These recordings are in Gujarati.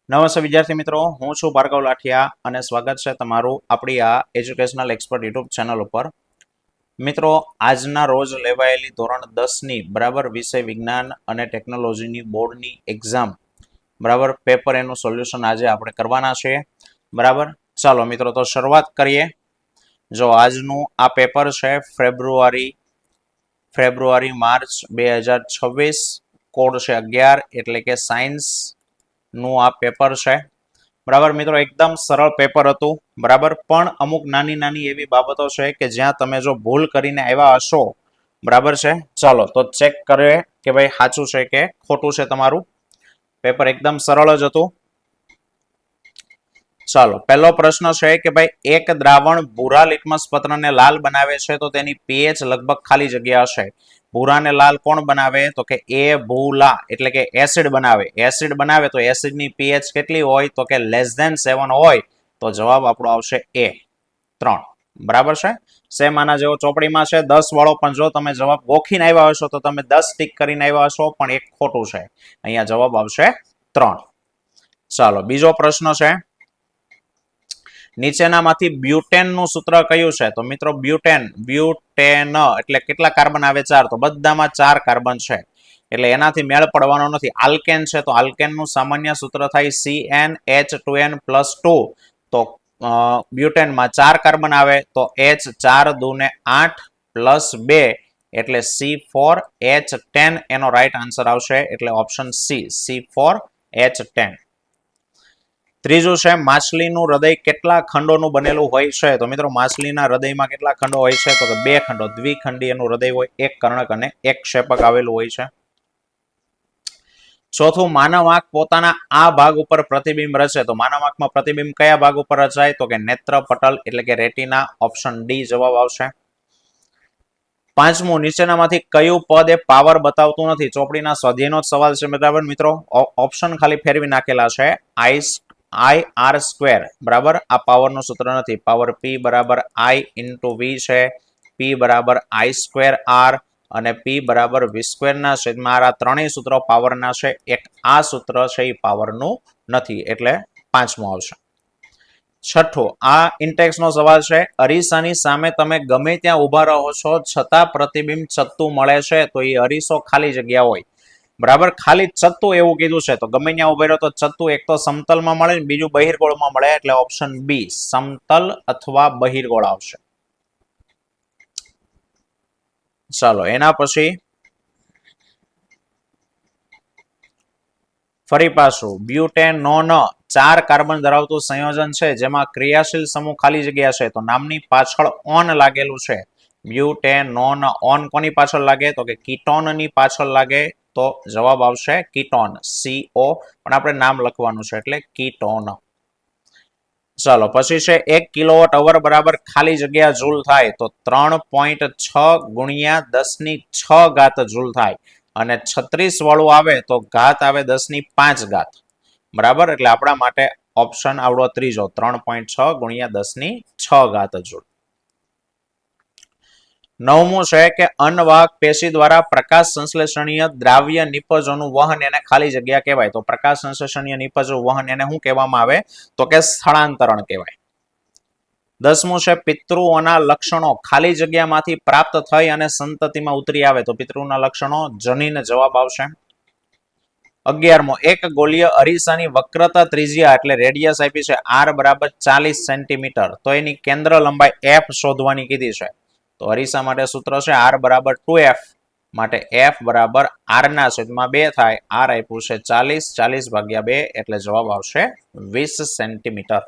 નમસ્તે વિદ્યાર્થી મિત્રો, હું છું ભાર્ગવ લાઠિયા અને સ્વાગત છે તમારું આપણી આ એજ્યુકેશનલ એક્સપર્ટ યુટ્યુબ ચેનલ ઉપર. મિત્રો, આજના રોજ લેવાયેલી ધોરણ 10ની બરાબર વિષય વિજ્ઞાન અને ટેકનોલોજીની બોર્ડની એક્ઝામ બરાબર પેપર એનું સોલ્યુશન આજે આપણે કરવાના છીએ. બરાબર, ચાલો મિત્રો તો શરૂઆત કરીએ. જો આજનું આ પેપર છે ફેબ્રુઆરી માર્ચ 2026, કોડ છે 11, એટલે કે સાયન્સ નું આ પેપર છે. બરાબર મિત્રો, એકદમ સરળ પેપર હતું. બરાબર, પણ અમુક નાની નાની એવી બાબતો છે કે જ્યાં તમે જો ભૂલ કરીને આવ્યા હશો, બરાબર છે, ચાલો તો ચેક કરે કે ભાઈ સાચું છે કે ખોટું છે તમારું. પેપર એકદમ સરળ જ હતું. ચાલો, પહેલો પ્રશ્ન છે કે ભાઈ એક દ્રાવણ ભૂરા લિટમસ પત્રને લાલ બનાવે છે તો તેની પીએચ લગભગ ખાલી જગ્યા હશે. ભૂરાને લાલ કોણ બનાવે? તો કે એ ભૂલા, એટલે કે એસિડ બનાવે. એસિડ બનાવે તો એસિડની પીએચ કેટલી હોય? તો કે <7 હોય. તો જવાબ આપણો આવશે એ 3. બરાબર છે. સેમ આના જેવો ચોપડીમાં છે 10 વાળો, પણ જો તમે જવાબ ગોખીને આવ્યા હશો તો તમે 10 ટીક કરીને આવ્યા હશો, પણ એક ખોટું છે. અહીંયા જવાબ આવશે 3. ચાલો, બીજો પ્રશ્ન છે. નીચેનામાંથી બ્યુટેનનું સૂત્ર કયું છે? તો મિત્રો બ્યુટેન એટલે કેટલા કાર્બન આવે? 4. તો બધામાં 4 કાર્બન છે, એટલે એનાથી મેળ પડવાનો નથી. આલ્કેન છે તો આલ્કેનનું સામાન્ય સૂત્ર થાય CnH2n+2. તો બ્યુટેનમાં 4 કાર્બન આવે તો H 4 2 ને 8 +2 એટલે C4H10 એનો રાઈટ આન્સર આવશે, એટલે ઓપ્શન સી C4H10. ત્રીજું છે, માછલીનું હૃદય કેટલા ખંડોનું બનેલું હોય છે? તો મિત્રો માછલીના હૃદયમાં કેટલા ખંડો હોય છે? તો કે 2 ખંડો, દ્વિખંડી એનું હૃદય હોય, એક કર્ણક અને એક ક્ષેપક આવેલું હોય છે. ચોથું, માનવ આંખ પોતાના આ ભાગ ઉપર પ્રતિબિંબ રચે તો માનવ આંખમાં પ્રતિબિંબ કયા ભાગ ઉપર રચાય? તો કે નેત્ર પટલ, એટલે કે રેટિના. ઓપ્શન ડી જવાબ આવશે. પાંચમું, નીચેનામાંથી કયું પદ એ પાવર બતાવતું નથી? ચોપડીના સ્વાધ્યાયનો જ સવાલ છે બરાબર મિત્રો. ઓપ્શન ખાલી ફેરવી નાખેલા છે. IR², બરાબર, આ પાવર નું સૂત્ર નથી. પાવર P બરાબર I × V છે. P બરાબર I²R અને P બરાબર V² ના છેદમાં R. આ ત્રણેય સૂત્રો પાવરના છે. એક આ સૂત્ર છે એ પાવરનું નથી, એટલે પાંચમું આવશે. છઠ્ઠું, આ ઇન્ટેક્સ નો સવાલ છે. અરીસાની સામે તમે ગમે ત્યાં ઉભા રહો છો છતાં પ્રતિબિંબ ચત્તું મળે છે તો એ અરીસો ખાલી જગ્યા હોય. બરાબર, ખાલી ચત્તું એવું કીધું છે, તો ગમે ત્યાં ઉભા રહ્યો તો ચત્તું એક તો સમતલમાં મળે ને બીજું બહિર્ગોળમાં મળે, એટલે ઓપ્શન બી સમતલ અથવા બહિર્ગોળ આવશે. ચાલો, એના પછી ફરી પાછું બ્યુટેનોન 4 કાર્બન ધરાવતું સંયોજન છે જેમાં ક્રિયાશીલ સમૂહ ખાલી જગ્યા છે, તો નામની પાછળ ઓન લાગેલું છે. બ્યુટેનોન ઓન કોની પાછળ લાગે? તો કે કીટોનની પાછળ લાગે. તો જવાબ આવશે કીટોન, CO, પણ આપણે નામ લખવાનું છે એટલે કીટોન. ચાલો, પછી છે 1 કિલોવોટ અવર બરાબર ખાલી જગ્યા જૂલ થાય તો 3.6 ગુણ્યા 10⁶ જૂલ થાય. અને 36 વાળું આવે તો ઘાત આવે 10⁵ બરાબર, એટલે આપણા માટે ઓપ્શન આવડો ત્રીજો 3.6 ગુણ્યા 10⁶ જૂલ. નવમું છે કે અન્નવાહક પેશી દ્વારા પ્રકાશ સંશ્લેષણીય દ્રાવ્ય નિપજોનું વહન એને ખાલી જગ્યા કહેવાય. તો પ્રકાશ સંશ્લેષણીય નિપજો વહન એને શું કહેવામાં આવે? તો કે સ્થળાંતરણ કહેવાય. 10મું છે પિતૃઓના લક્ષણો ખાલી જગ્યામાંથી પ્રાપ્ત થઈ અને સંતતિમાં ઉતરી આવે તો પિતૃના લક્ષણો જનીન જવાબ આવશે. 11મો, એક ગોળીય અરીસાની વક્રતા ત્રિજ્યા એટલે રેડિયસ આપી છે R બરાબર 40 સેન્ટીમીટર, તો એની કેન્દ્ર લંબાઈ F શોધવાની કીધી છે. તો અરીસા માટે સૂત્ર છે R બરાબર 2F, માટે F બરાબર R ના છેદમાં 2 થાય. R આપ્યું છે 40, 40 ભાગ્યા 2 એટલે જવાબ આવશે 20 સેન્ટીમીટર.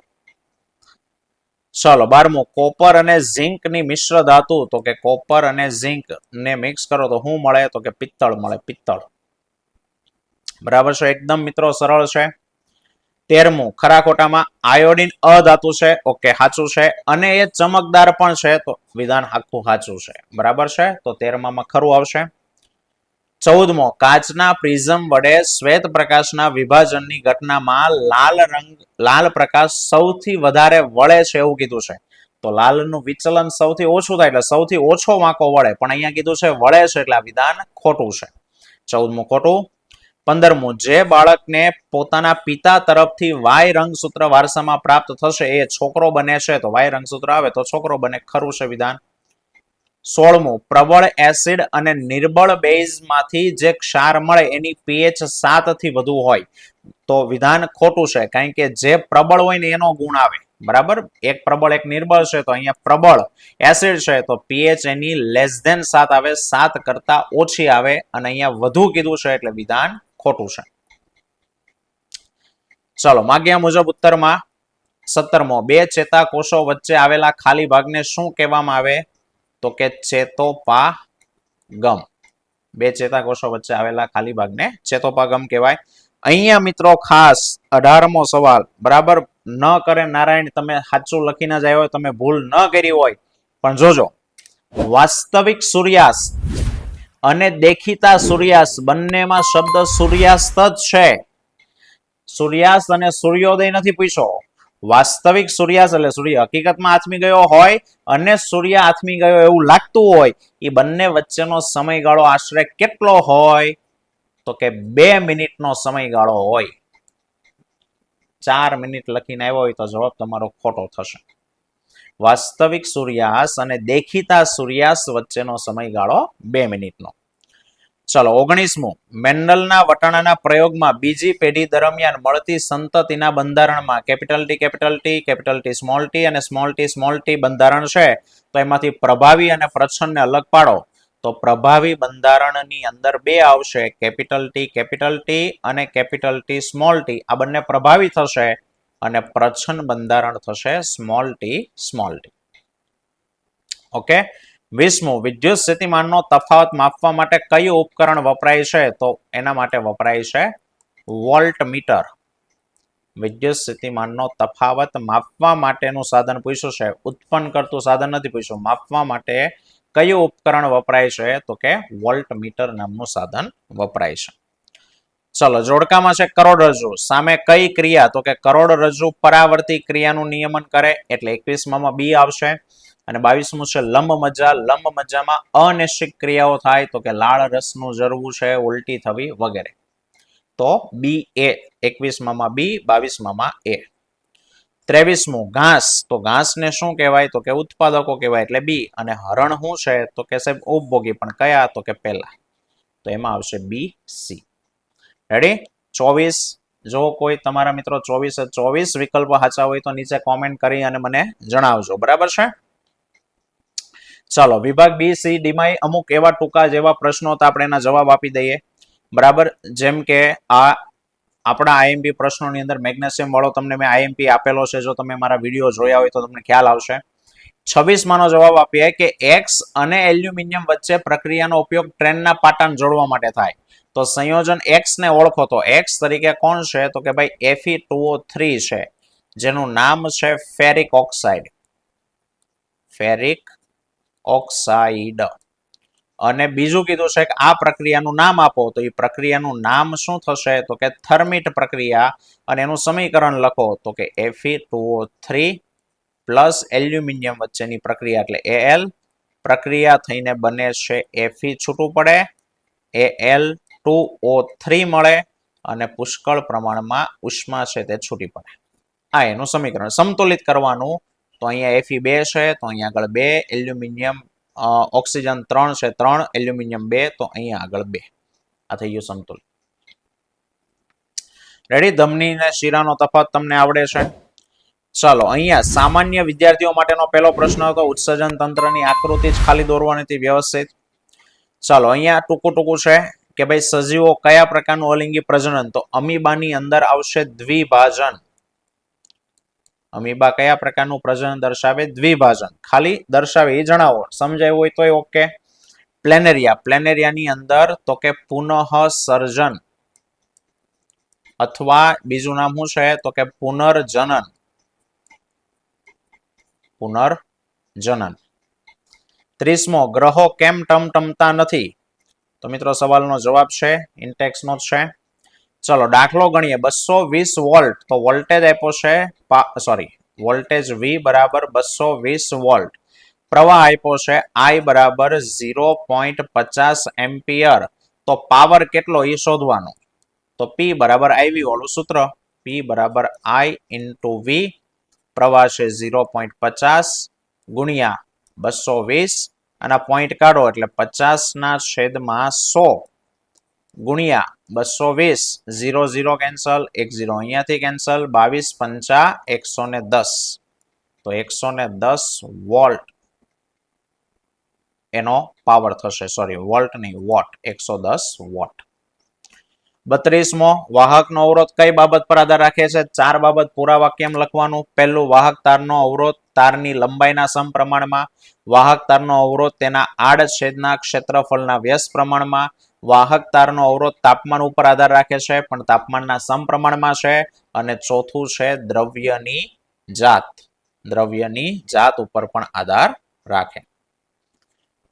ચાલો, 12મું, કોપર અને ઝિંક ની મિશ્ર ધાતુ, તો કે કોપર અને ઝિંક ને મિક્સ કરો તો શું મળે? તો કે પિત્તળ મળે, પિત્તળ. બરાબર છે, એકદમ મિત્રો સરળ છે. 13મું, ખરા ખોટામાં આયોડિન અધાતુ છે. ઓકે, સાચું છે. અને એ ચમકદાર પણ છે, તો વિધાન આખું સાચું છે. બરાબર છે, તો 13માં ખરું આવશે. 14મો, કાચના પ્રિઝમ વડે શ્વેત પ્રકાશના વિભાજનની ઘટનામાં લાલ પ્રકાશ સૌથી વધારે વળે છે એવું કીધું છે. તો લાલનું વિચલન સૌથી ઓછું થાય એટલે સૌથી ઓછો વાંકો વળે, પણ અહીંયા કીધું છે વળે છે, એટલે આ વિધાન ખોટું છે. 14મું ખોટું. 15મું, જે બાળકને પોતાના પિતા તરફથી વાય રંગસૂત્ર વારસામાં પ્રાપ્ત થશે એ છોકરો બને છે, તો વાય રંગસૂત્ર આવે તો છોકરો બને. ખરું છે વિધાન. 16મું, પ્રબળ એસિડ અને નિર્બળ બેઝમાંથી જે ક્ષાર મળે એની pH 7 થી વધુ હોય, તો વિધાન ખોટું છે, કારણ કે જે પ્રબળ હોય ને એનો ગુણ આવે. બરાબર, એક પ્રબળ એક નિર્બળ છે, તો અહીંયા પ્રબળ એસિડ છે તો pH એની <7 આવે, 7 કરતા ઓછી આવે, અને અહીંયા વધુ કીધું છે એટલે વિધાન ખોટું છે. ચલો, માગ્યા મુજબ ઉત્તરમાં 17મો, બે ચેતાકોષો વચ્ચે આવેલા ખાલી ભાગને શું કહેવામાં આવે? તો કે ચેતોપાગમ. બે ચેતાકોષો વચ્ચે આવેલા ખાલી ભાગને ચેતોપાગમ કહેવાય. અહીંયા મિત્રો ખાસ 18મો સવાલ, બરાબર, ન કરે નારાયણ, તમે સાચું લખીને જ આવ્યો, તમે ભૂલ ન કરી હોય, પણ જોજો, વાસ્તવિક સૂર્યાસ્ત અને દેખીતા સૂર્યાસ્ત બંનેમાં શબ્દ સૂર્યાસ્ત જ છે. સૂર્યાસ્ત અને સૂર્યોદય નથી પૂછ્યો. વાસ્તવિક સૂર્યાસ્ત એટલે સૂર્ય હકીકતમાં આથમી ગયો હોય અને સૂર્ય આથમી ગયો એવું લાગતું હોય, એ બંને વચ્ચેનો સમયગાળો આશરે કેટલો હોય? તો કે 2 મિનિટનો સમયગાળો હોય. 4 મિનિટ લખીને આવ્યો હોય તો જવાબ તમારો ખોટો થશે. વાસ્તવિક સૂર્યાસ્ત અને દેખીતા સૂર્યાસ્ત વચ્ચેનો સમયગાળો 2 મિનિટનો. ચલો, 19મું, મેન્ડલના વટાણાના પ્રયોગમાં બીજી પેઢી દરમિયાન મળતી સંતતિના બંધારણમાં કેપિટલ ટી સ્મોલ ટી અને સ્મોલ ટી બંધારણ છે, તો એમાંથી પ્રભાવી અને પ્રચ્છન્નને અલગ પાડો. તો પ્રભાવી બંધારણની અંદર 2 આવશે, કેપિટલ ટી અને કેપિટલ ટી સ્મોલ ટી. આ બંને પ્રભાવી થશે અને પ્રચ્છન્ન બંધારણ થશે સ્મોલ ટી. ઓકે. 20મું, વિદ્યુત સ્થિતિમાનનો તફાવત માપવા માટે કયું ઉપકરણ વપરાય છે? તો એના માટે વપરાય છે વોલ્ટમીટર. વિદ્યુત સ્થિતિમાનનો તફાવત માપવા માટેનું સાધન પૂછ્યું છે, ઉત્પન્ન કરતું સાધન નથી પૂછ્યું. માપવા માટે કયું ઉપકરણ વપરાય છે? તો કે વોલ્ટમીટર નામનું સાધન વપરાય છે. ચલો, જોડકામાં છે કરોડરજ્જુ. સામે કઈ ક્રિયા? તો કે કરોડરજ્જુ પરાવર્તી ક્રિયાનું નિયમન કરે, એટલે 21માં બી આવશે. અને 22મું છે લંબમજ્જા. લંબમજ્જામાં અનિશ્ચિત ક્રિયાઓ થાય, તો કે લાળ રસનું ઝરવું છે, ઉલટી થવી વગેરે. તો બી એ, 21માં બી, 22માં એ. 23મું, ઘાસ. તો ઘાસને શું કહેવાય? તો કે ઉત્પાદકો કહેવાય, એટલે બી. અને હરણ શું છે? તો કે સાહેબ ઉપભોગી, પણ કયા? તો કે પહેલા. તો એમાં આવશે બી સી. રેડી? 24, જો કોઈ તમારા મિત્રો 24 વિકલ્પો સાચા હોય તો નીચે કોમેન્ટ કરી અને મને જણાવજો. બરાબર છે? ચાલો, વિભાગ બી સી ડી માં અમુક એવા ટૂંકા જેવા પ્રશ્નો હતા, આપણે એના જવાબ આપી દઈએ. બરાબર, જેમ કે આ આપણા આઈએમપી પ્રશ્નોની અંદર મેગ્નેશિયમ વાળો તમને મેં આઈએમપી આપેલો છે, જો તમે મારા વિડીયો જોયા હોય તો તમને ખ્યાલ આવશે. 26માં નો જવાબ આપીએ કે એક્સ અને એલ્યુમિનિયમ વચ્ચે પ્રક્રિયાનો ઉપયોગ ટ્રેનના પાટાને જોડવા માટે થાય. તો સંયોજન એક્સ ને ઓળખો, તો એક્સ તરીકે કોણ છે? તો કે ભાઈ Fe2O3 છે, જેનું નામ છે ફેરિક ઓક્સાઇડ. Ferric oxide. અને બીજું કીધું છે કે આ પ્રક્રિયાનું નામ આપો, તો એ પ્રક્રિયાનું નામ શું થશે? તો કે થર્મિટ પ્રક્રિયા. અને એનું સમીકરણ લખો, તો કે Fe2O3 પ્લસ એલ્યુમિનિયમ વચ્ચેની પ્રક્રિયા, એટલે Al. પ્રક્રિયા થઈને બને છે Fe છૂટું પડે, Al2O3 મળે, અને પુષ્કળ પ્રમાણમાં ઉષ્મા છે તે છૂટી પડે. આ એનું સમીકરણ સમતુલિત કરવાનું. તો અહીંયા Fe 2 છે, તો અહીંયા આગળ 2, એલ્યુમિનિયમ ઓક્સિજન 3 છે, 3, એલ્યુમિનિયમ 2, તો અહીંયા આગળ 2. આ થઈ ગયું સમતુલિત. રેડી? ધમની અને શીરાનો તફાવત તમને આવડે છે. ચાલો, અહીંયા સામાન્ય વિદ્યાર્થીઓ માટેનો પહેલો પ્રશ્ન હતો, ઉત્સર્જન તંત્રની આકૃતિ જ ખાલી દોરવાની હતી વ્યવસ્થિત. ચાલો, અહીંયા ટૂંકું છે કે ભાઈ સજીવો કયા પ્રકારનું અલિંગી પ્રજનન? તો અમીબાની અંદર આવશે દ્વિભાજન. અમીબા કયા પ્રકારનું પ્રજનન દર્શાવે? દ્વિભાજન. ખાલી દર્શાવે એ જણાવો, સમજાયું હોય તોય ઓકે. પ્લેનેરિયા. પ્લેનેરિયાની અંદર તો કે પુનઃ સર્જન, અથવા બીજું નામ શું છે? તો કે પુનર્જનન. પુનર્જનન. 30મો, ગ્રહો કેમ ટમટમતા નથી? તો મિત્રો સવાલનો જવાબ છે ઇન્ટેક્સનો જ છે. ચલો, દાખલો ગણીએ. 220 વોલ્ટ, તો વોલ્ટેજ આપ્યો છે, વોલ્ટેજ V બરાબર 220 વોલ્ટ. પ્રવાહ આપ્યો છે I બરાબર 0.50 એમ્પિયર. તો પાવર કેટલો એ શોધવાનો. તો P બરાબર IV વાળું સૂત્ર, P બરાબર I ઇન્ટુ V, પ્રવાહ છે 0.50 ગુણ્યા 220 અને પોઈન્ટ કાઢો એટલે 50/100 ગુણ્યા 220, 0 0 કેન્સલ, 1 0 અહીંયાથી કેન્સલ, 22 પંચા 110, તો 110 વોલ્ટ એનો પાવર થશે, સોરી વોલ્ટ નહીં વોટ, 110 વોટ. 32મો, વાહકનો અવરોધ કઈ બાબત પર આધાર રાખે છે? 4 બાબત પૂરા વાક્યમાં લખવાનું. પહેલું, વાહક તારનો અવરોધ તારની લંબાઈના સમપ્રમાણમાં. વાહક તારનો અવરોધ તેના આડછેદના ક્ષેત્રફળના વ્યસ્ત પ્રમાણમાં. વાહક તારનો અવરોધ તાપમાન ઉપર આધાર રાખે છે પણ તાપમાનના સમપ્રમાણમાં છે. અને ચોથું છે દ્રવ્યની જાત, દ્રવ્યની જાત ઉપર પણ આધાર રાખે.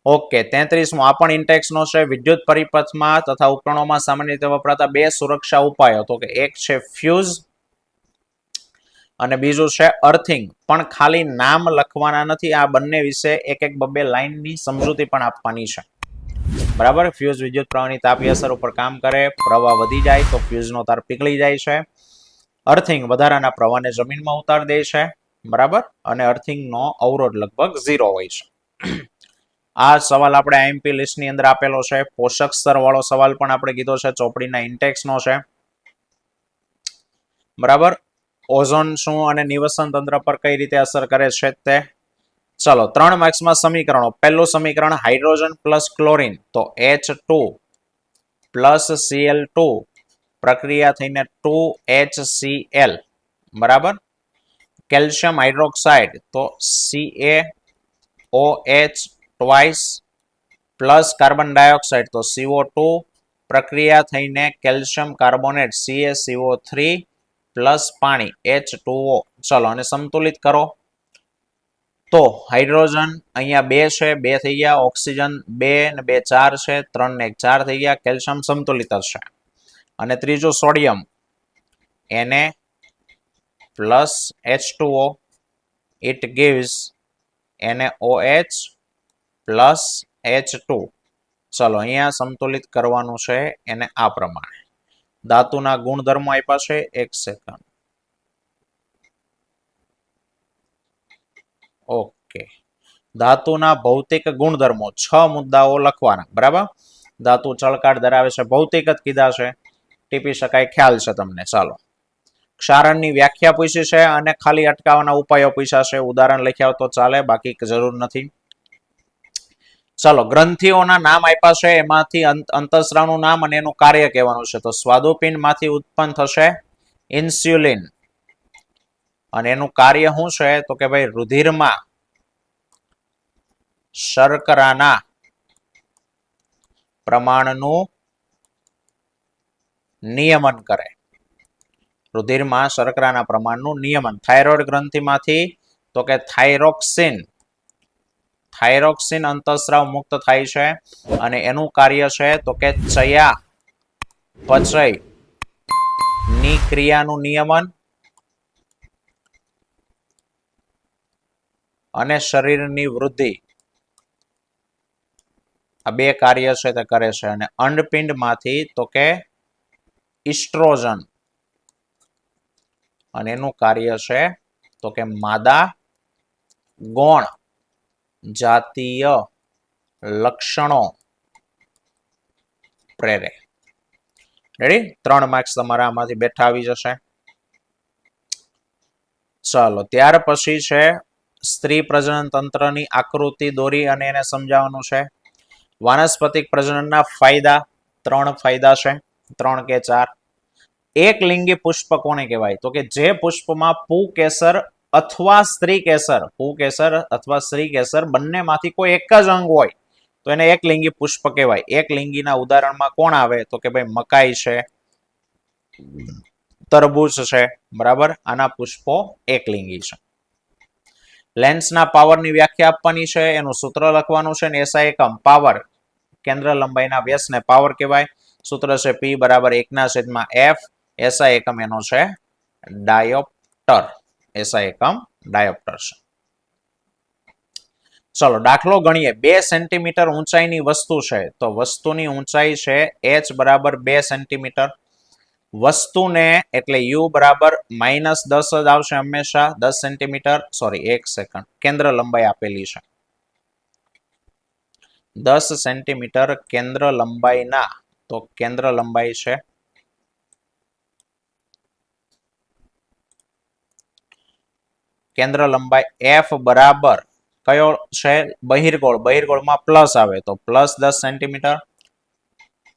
ઓકે, 33મો, આ પણ ઇન્ટેક્સનો છે. વિદ્યુત પરિપથમાં તથા ઉપકરણોમાં સામાન્ય રીતે વપરાતા બે સુરક્ષા ઉપાયો, તો કે એક છે ફ્યુઝ અને બીજું છે અર્થિંગ. પણ ખાલી નામ લખવાના નથી, આ બંને વિશે એક એક બબે લાઈનની સમજૂતી પણ આપવાની છે. બરાબર, ફ્યુઝ વિદ્યુત પ્રવાહની તાપીય અસર ઉપર કામ કરે, પ્રવાહ વધી જાય તો ફ્યુઝનો તાર પીગળી જાય છે. અર્થિંગ વધારાના પ્રવાહને જમીનમાં ઉતારી દે છે. બરાબર, અને અર્થિંગનો અવરોધ લગભગ 0 હોય છે. આ સવાલ આપણે આઈએમપી લિસ્ટની અંદર આપેલો છે. પોષક સ્તર વાળો સવાલ પણ આપણે કીધો છે, ચોપડીના ઇન્ટેક્સનો છે. બરાબર, ઓઝોન શું અને નિવસન તંત્ર પર કઈ રીતે અસર કરે છે તે. ચલો, 3 માર્ક્સમાં સમીકરણો. પહેલું સમીકરણ હાઇડ્રોજન પ્લસ ક્લોરીન, તો H2 પ્લસ Cl2 પ્રક્રિયા થઈને 2HCl. બરાબર, કેલ્શિયમ હાઇડ્રોક્સાઇડ, તો CaOH twice plus carbon dioxide, તો CO2 પ્રક્રિયા થઈને કેલ્શિયમ કાર્બોનેટ CaCO3 પ્લસ પાણી H2O. ચલો, અને સંતુલિત કરો. તો હાઇડ્રોજન અહીંયા 2 છે, 2 થઈ ગયા. ઓક્સિજન 2 ને 2 4 છે, 3 ને 1 4 થઈ ગયા. કેલ્શિયમ સંતુલિત હશે. અને ત્રીજું sodium Na plus H2O, it gives NaOH plus H2. ચલો, અહીંયા સંતુલિત કરવાનું છે એને આ પ્રમાણે. ધાતુના ગુણધર્મો આપ્યા છે, એક સેકન્ડ. ઓકે, ધાતુના ભૌતિક ગુણધર્મો 6 મુદ્દાઓ લખવાના. બરાબર, ધાતુ ચળકાટ ધરાવે છે, ભૌતિક જ કીધા છે, ટીપી શકાય ખ્યાલ છે તમને. ચાલો, ક્ષારણની વ્યાખ્યા પૂછી છે અને ખાલી અટકાવવાના ઉપાયો પૂછ્યા છે. ઉદાહરણ લખ્યા તો ચાલે, બાકી જરૂર નથી. ચલો, ગ્રંથિઓના નામ આપ્યા છે, એમાંથી અંતઃસ્રાવનું નામ અને એનું કાર્ય કહેવાનું છે. તો સ્વાદુપિંડ માંથી ઉત્પન્ન થશે ઇન્સ્યુલિન અને એનું કાર્ય શું છે? તો કે ભાઈ રુધિરમાં શર્કરાના પ્રમાણનું નિયમન કરે. રુધિરમાં શર્કરાના પ્રમાણનું નિયમન. થાઇરોઇડ ગ્રંથિમાંથી તો કે થાઇરોક્સિન, થાઇરોક્સિન અંતઃસ્રાવ મુક્ત થાય છે અને એનું કાર્ય છે તો કે ચયાપચય ની ક્રિયાનું નિયમન અને શરીરની વૃદ્ધિ, આ બે કાર્ય છે તે કરે છે. અને અંડપિંડમાંથી તો કે ઇસ્ટ્રોજન અને એનું કાર્ય છે તો કે માદા ગૌણ જાતીય લક્ષણો પ્રેરે. રેડી, 3 માર્ક્સ તમારા આમાંથી બેઠા આવી જશે. ચાલો, ત્યાર પછી છે સ્ત્રી પ્રજનન તંત્રની આકૃતિ દોરી અને એને સમજાવવાનું છે. વાનસ્પતિક પ્રજનનના ફાયદા, 3 ફાયદા છે, 3 કે 4. એક લિંગી પુષ્પ કોને કહેવાય? તો કે જે પુષ્પમાં પુંકેસર અથવા સ્ત્રી કેસર, પુંકેસર અથવા સ્ત્રી કેસર બંનેમાંથી કોઈ એક જ અંગ હોય તો એને એક લિંગી પુષ્પ કહેવાય. એક લિંગીના ઉદાહરણમાં કોણ આવે? તો કે ભાઈ મકાઈ છે, તરબૂચ છે. બરાબર, આના પુષ્પો એક લિંગી છે. લેન્સના પાવરની વ્યાખ્યા આપવાની છે, એનું સૂત્ર લખવાનું છે ને એસઆઈ એકમ પાવર, કેન્દ્ર લંબાઈના વ્યાસને પાવર કહેવાય. સૂત્ર છે P બરાબર 1/f. એસઆઈ એકમ એનો છે ડાયોપ્ટર, એસઆઈ એકમ ડાયોપ્ટર છે. ચલો, દાખલો ગણીએ. 2 સેન્ટીમીટર ઊંચાઈની વસ્તુ છે, તો વસ્તુની ઊંચાઈ છે h બરાબર 2 સેન્ટીમીટર. વસ્તુને એટલે યુ બરાબર -10 જ આવશે હંમેશા, 10 સેન્ટીમીટર. Sorry, 1 second. કેન્દ્ર લંબાઈ આપેલી છે 10 સેન્ટીમીટર કેન્દ્ર લંબાઈના, તો કેન્દ્ર લંબાઈ છે કેન્દ્ર લંબાઈ એફ બરાબર કયો છે? બહિર્ગોળ. બહિર્ગોળમાં પ્લસ આવે તો +10 સેન્ટીમીટર.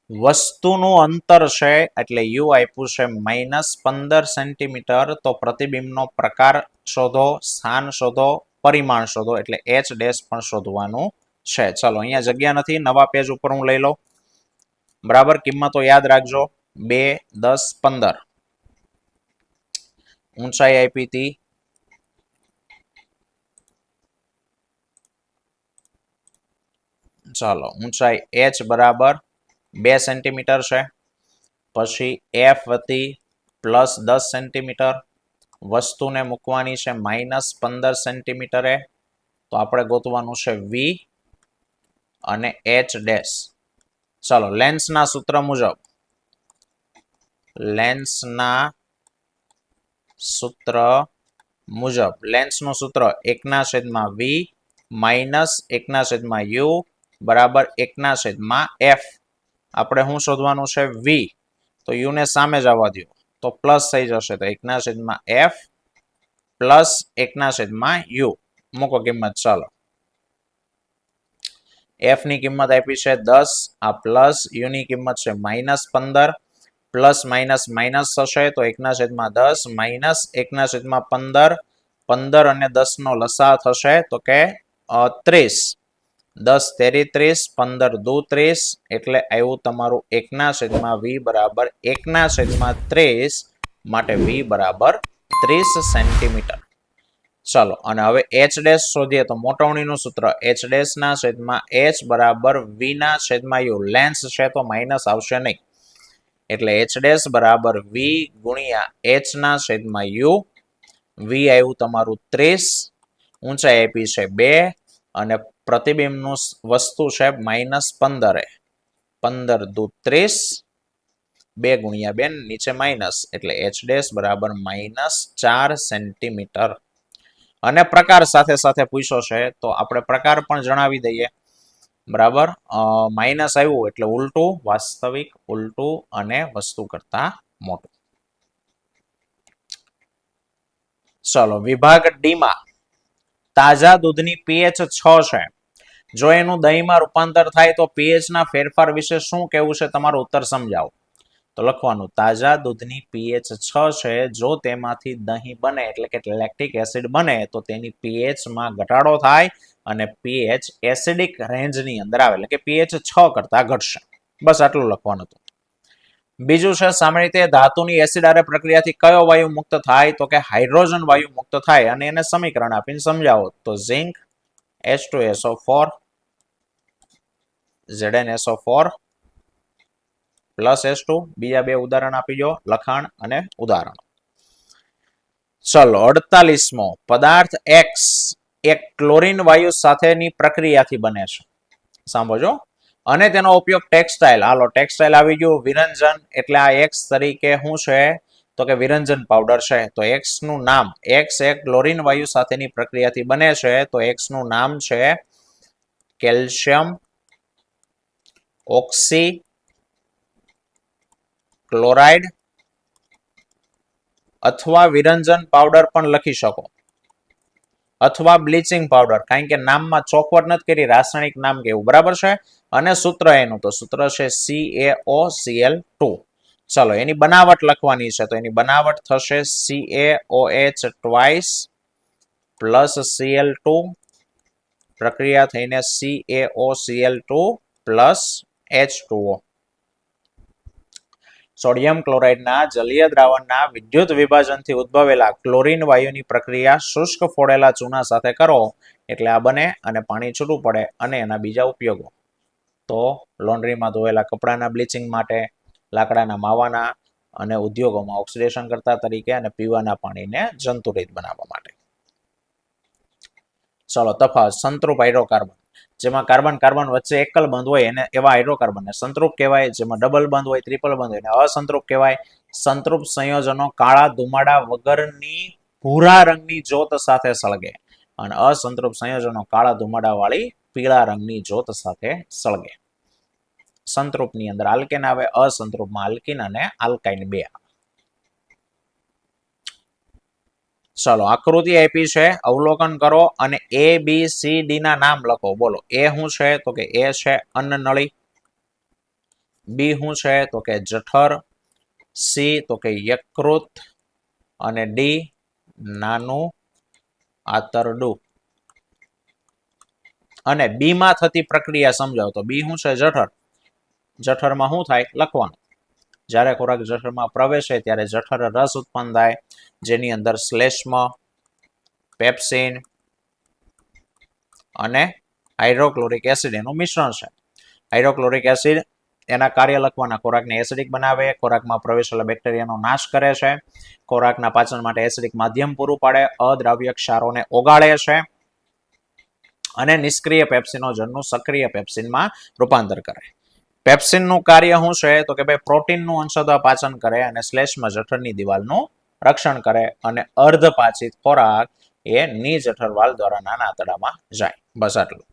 વસ્તુનું અંતર છે એટલે યુ આપ્યું છે -15 સેન્ટીમીટર. તો પ્રતિબિંબનો પ્રકાર શોધો, સ્થાન શોધો, પરિમાણ શોધો, એટલે એચ ડેશ પણ શોધવાનું છે. ચલો, અહીંયા જગ્યા નથી, નવા પેજ ઉપર હું લઈ લઉં. બરાબર, કિંમતો યાદ રાખજો. 2, 10, 15. ઊંચાઈ આપી હતી ચાલો, ઊંચાઈ h બરાબર 2 સેન્ટીમીટર છે. પછી f હતી +10 સેન્ટીમીટર. વસ્તુને મૂકવાની છે -15 સેન્ટીમીટરે. તો આપણે ગોતવાનું છે v અને h ડેશ. ચાલો, લેન્સના સૂત્ર મુજબ, લેન્સના સૂત્ર મુજબ, લેન્સનું સૂત્ર 1/v -1/u બરાબર 1/f. આપણે શું શોધવાનું છે? v. તો u ને સામે જ આવવા દો તો પ્લસ થઈ જશે, તો 1/f પ્લસ 1/u. મૂકો કિંમત. ચાલો, f ની કિંમત આપી છે 10, આ પ્લસ, u ની કિંમત છે -15. પ્લસ માઇનસ માઇનસ થશે તો 1/10 -1/15. 15 અને 10 નો લસા થશે તો કે 30. 10 તેરી 30, 15 દુ 30, એટલે આવ્યું તમારું 1/v બરાબર 1/30. માટે v બરાબર 30 સેન્ટીમીટર. ચાલો, અને હવે h ડેશ શોધીએ તો મોટવણીનું સૂત્ર h ડેશ ના છેદમાં h બરાબર v ના છેદમાં u. લેન્સ છે તો માઇનસ આવશે નહીં, એટલે h ડેશ બરાબર v ગુણ્યા h ના છેદમાં u. v આવ્યું તમારું 30, ઊંચાઈ આપી છે 2 અને પ્રતિબિંબનું વસ્તુ છે -15. 15 દુ 30, 2 ગુણ્યા 2 નીચે માઇનસ, એટલે h ડેશ બરાબર -4 સેન્ટીમીટર. અને પ્રકાર સાથે સાથે પૂછ્યો છે તો આપણે પ્રકાર પણ જણાવી દઈએ. બરાબર, માઇનસ આવ્યું એટલે ઉલટું, વાસ્તવિક, ઉલટું અને વસ્તુ કરતા મોટું. ચલો, વિભાગ ડી માં તાજા દૂધની pH 6 છે. જો એનું દહીંમાં રૂપાંતર થાય તો pH ના ફેરફાર વિશે શું કહેવું છે? તમારો ઉત્તર સમજાવો. તો લખવાનું, તાજા દૂધની pH 6 છે. જો તેમાંથી દહીં બને એટલે કે લેક્ટિક એસિડ બને તો તેની pH માં ઘટાડો થાય અને pH એસિડિક રેન્જની અંદર આવે, એટલે કે pH 6 કરતા ઘટશે. બસ આટલું લખવાનું હતું. બીજું છે, સામાન્ય રીતે ધાતુની એસિડારે પ્રક્રિયાથી કયો વાયુ મુક્ત થાય? તો કે હાઇડ્રોજન વાયુ મુક્ત થાય. અને એને સમીકરણ આપીને સમજાવો તો ઝિંક H2SO4 ZnSO4 +H2. બીજા બે ઉદાહરણ આપી દો, લખાણ અને ઉદાહરણ. ચલો, 48મો, પદાર્થ X એક ક્લોરીન વાયુ સાથેની પ્રક્રિયાથી બને છે. સાંભળજો. અને તેનો ઉપયોગ ટેક્સટાઇલ, હાલો ટેક્સટાઇલ આવી ગયું. વિરંજન એટલે આ X તરીકે શું છે? તો કે વિરંજન પાવડર છે. તો X નું નામ, X એક ક્લોરીન વાયુ સાથેની પ્રક્રિયાથી બને છે, તો X નું નામ છે કેલ્શિયમ ઓક્સી ક્લોરાઇડ અથવા વિરંજન પાવડર પણ લખી શકો, અથવા બ્લીચિંગ પાવડર, કારણ કે નામમાં ચોખવટ નથી કરી, રાસાયણિક નામ કેવું. બરાબર છે. અને સૂત્ર એનું તો સૂત્ર છે CaOCl2. ચલો, એની બનાવટ લખવાની છે. તો એની બનાવટ થશે CaOH ટ્વાઇસ પ્લસ Cl2, પ્રક્રિયા થઈને CaOCl2 પ્લસ H2O. સોડિયમ ક્લોરાઇડના જલીય દ્રાવણના વિદ્યુત વિભાજનથી ઉદ્ભવેલા ક્લોરીન વાયુની પ્રક્રિયા શુષ્ક ફોડેલા ચૂના સાથે કરો એટલે આ બને અને પાણી છૂટું પડે. અને એના બીજા ઉપયોગો તો લોન્ડ્રીમાં ધોયેલા કપડાના બ્લીચિંગ માટે, લાકડાના માવાના અને ઉદ્યોગોમાં ઓક્સિડેશન કરતા તરીકે, અને પીવાના પાણીને જંતુરહિત બનાવવા માટે. ચલો, તફાવત. સંતૃપ હાઇડ્રોકાર્બન જેમાં કાર્બન કાર્બન વચ્ચે એકલ બંધ હોય એને એવા હાઇડ્રોકાર્બનને સંતૃપ કહેવાય, જેમાં ડબલ બંધ હોય, ટ્રિપલ બંધ હોય એને અસંતૃપ કહેવાય. સંતૃપ સંયોજનો કાળા ધુમાડા વગરની ભૂરા રંગની જ્યોત સાથે સળગે અને અસંતૃપ સંયોજનો કાળા ધુમાડા વાળી પીળા રંગની જ્યોત સાથે સળગે. સંતૃપની અંદર આલ્કેન આવે, અસંતૃપમાં આલ્કિન અને આલ્કાઇન 2 આવે. ચલો આકૃતિ આપી છે, અવલોકન કરો અને A B C D ના નામ લખો. બોલો એ શું છે તો કે એ છે અન્નનળી, બી શું છે તો કે જઠર, સી તો કે યકૃત અને ડી નાનું આંતરડું. અને બી માં થતી પ્રક્રિયા સમજાવો. તો બી શું છે જઠર. જઠરમાં શું થાય લખવાનું. જ્યારે ખોરાક જઠરમાં પ્રવેશે ત્યારે જઠર રસ ઉત્પન્ન થાય, જેની અંદર શ્લેષ્મ, પેપ્સિન અને હાઇડ્રોક્લોરિક એસિડ એનું મિશ્રણ છે. હાઇડ્રોક્લોરિક એસિડ એના કાર્ય લખવાના. ખોરાકને એસિડિક બનાવે, ખોરાકમાં પ્રવેશેલા બેક્ટેરિયાનો નાશ કરે છે, ખોરાકના પાચન માટે એસિડિક માધ્યમ પૂરું પાડે, અદ્રાવ્ય ક્ષારોને ઓગાળે છે અને નિષ્ક્રિય પેપ્સિનોજનનું સક્રિય પેપ્સિનમાં રૂપાંતર કરે. પેપ્સિનનું કાર્ય શું છે તો કે ભાઈ પ્રોટીનનું અંશતઃ પાચન કરે અને શ્લેષ્મ જઠરની દિવાલનું રક્ષણ કરે અને અર્ધપાચિત ખોરાક એ ની જઠરવાલ દ્વારા નાના આંતરડામાં જાય. બસ આટલું.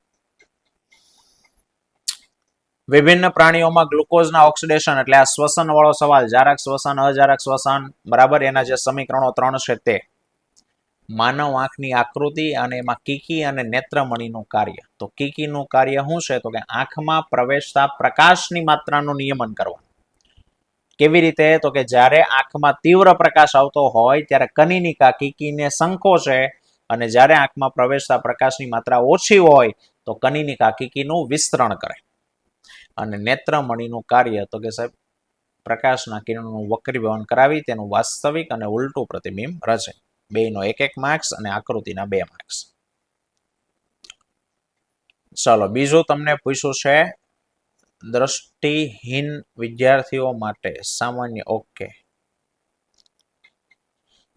વિભિન્ન પ્રાણીઓમાં ગ્લુકોઝના ઓક્સિડેશન એટલે આ શ્વસન વાળો સવાલ, જારક શ્વસન, અજારક શ્વસન, બરાબર. એના જે સમીકરણો 3 છે તે. માનવ આંખની આકૃતિ અને એમાં કીકી અને નેત્રમણીનું કાર્ય. તો કીકીનું કાર્ય શું છે તો કે આંખમાં પ્રવેશતા પ્રકાશની માત્રાનું નિયમન કરવાનું. કેવી રીતે તો કે જ્યારે આંખમાં તીવ્ર પ્રકાશ આવતો હોય ત્યારે કનિનિકા કીકીને સંકોચે અને જ્યારે આંખમાં પ્રવેશતા પ્રકાશની માત્રા ઓછી હોય તો કનિનિકા કીકીનું વિસ્તરણ કરે. અને નેત્રમણીનું કાર્ય તો કે સાહેબ પ્રકાશના કિરણોનું વક્રીભવન કરાવી તેનું વાસ્તવિક અને ઉલટું પ્રતિબિંબ રચે. બેનો 1 માર્ક્સ અને આકૃતિના 2 માર્ક્સ. ચાલો બીજું તમને પૂછ્યું છે દ્રષ્ટિહીન વિદ્યાર્થીઓ માટે સામાન્ય. ઓકે,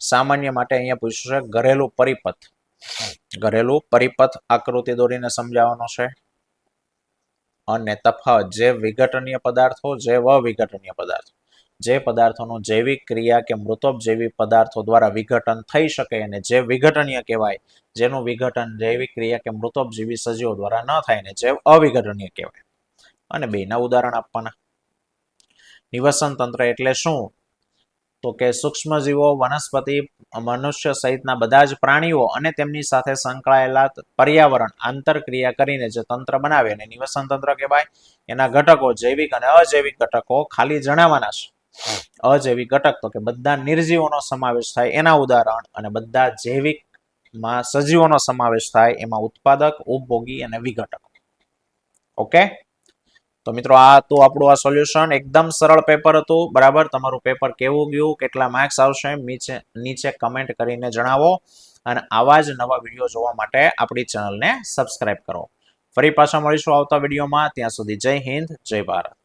સામાન્ય માટે અહીંયા પૂછ્યું છે ઘરેલું પરિપથ. ઘરેલું પરિપથ આકૃતિ દોરીને સમજાવવાનો છે. અને તફાવત જૈવ વિઘટનીય પદાર્થો, જૈવ અવિઘટનીય પદાર્થો. જે પદાર્થોનું જૈવિક ક્રિયા કે મૃતોપજૈવિક પદાર્થો દ્વારા વિઘટન થઈ શકે અને જૈવ વિઘટનીય કહેવાય, જેનું વિઘટન જૈવિક ક્રિયા કે મૃતોપજીવી સજીવો દ્વારા ન થાય ને જૈવ અવિઘટનીય કહેવાય. અને બેના ઉદાહરણ આપવાના. નિવસન તંત્ર એટલે શું તો કે સૂક્ષ્મજીવો, વનસ્પતિ, મનુષ્ય સહિતના બધા જ પ્રાણીઓ અને તેમની સાથે સંકળાયેલા પર્યાવરણ આંતરક્રિયા કરીને જે તંત્ર બનાવે એને નિવસન તંત્ર કહેવાય. એના ઘટકો જૈવિક અને અજૈવિક ઘટકો ખાલી જણાવવાના છે. અજૈવિક ઘટક તો કે બધા નિર્જીવોનો સમાવેશ થાય એના ઉદાહરણ, અને બધા જૈવિકમાં સજીવોનો સમાવેશ થાય એમાં ઉત્પાદક, ઉપભોગી અને વિઘટક. ઓકે, તો મિત્રો આ તો આપણું આ સોલ્યુશન. એકદમ સરળ પેપર હતું, બરાબર. તમારું પેપર કેવું ગયું, કેટલા માર્ક્સ આવશે નીચે કમેન્ટ કરીને જણાવો. અને આવા જ નવા વિડીયો જોવા માટે આપણી ચેનલને સબસ્ક્રાઇબ કરો. ફરી પાછા મળીશું આવતા વિડીયોમાં. ત્યાં સુધી જય હિન્દ, જય ભારત.